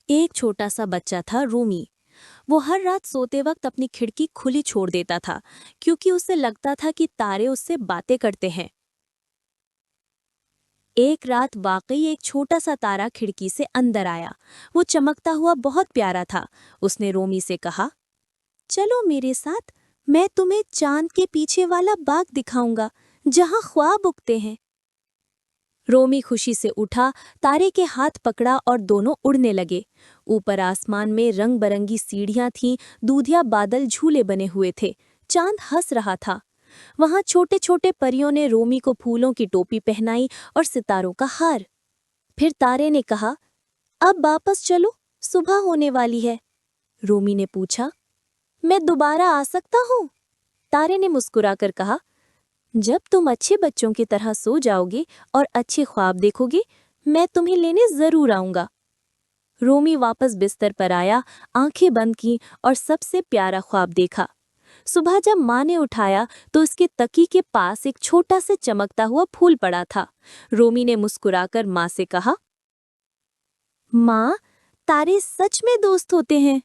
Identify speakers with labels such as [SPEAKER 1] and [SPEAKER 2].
[SPEAKER 1] एक छोटा सा बच्चा था रोमी। वो हर रात सोते वक्त अपनी खिड़की खुली छोड़ देता था, क्योंकि उसे लगता था कि तारे उससे बातें करते हैं। एक रात वाकई एक छोटा सा तारा खिड़की से अंदर आया। वो चमकता हुआ बहुत प्यारा था। उसने रोमी से कहा, चलो मेरे साथ, मैं तुम्हें चांद के पीछे वाला बाग दिखाऊंगा, जहां ख्वाब उगते हैं। रोमी खुशी से उठा, तारे के हाथ पकड़ा और दोनों उड़ने लगे। ऊपर आसमान में रंग बरंगी सीढ़ियां थीं, दूधिया बादल झूले बने हुए थे। चांद हंस रहा था। वहां छोटे छोटे परियों ने रोमी को फूलों की टोपी पहनाई और सितारों का हार। फिर तारे ने कहा, अब वापस चलो, सुबह होने वाली है। रोमी ने पूछा, मैं दोबारा आ सकता हूँ? तारे ने मुस्कुराकर कहा, जब तुम अच्छे बच्चों की तरह सो जाओगे और अच्छे ख्वाब देखोगे, मैं तुम्हें लेने जरूर आऊंगा। रोमी वापस बिस्तर पर आया, आंखें बंद की और सबसे प्यारा ख्वाब देखा। सुबह जब माँ ने उठाया तो उसके तकी के पास एक छोटा से चमकता हुआ फूल पड़ा था। रोमी ने मुस्कुराकर माँ से कहा, माँ, तारे सच में दोस्त होते हैं।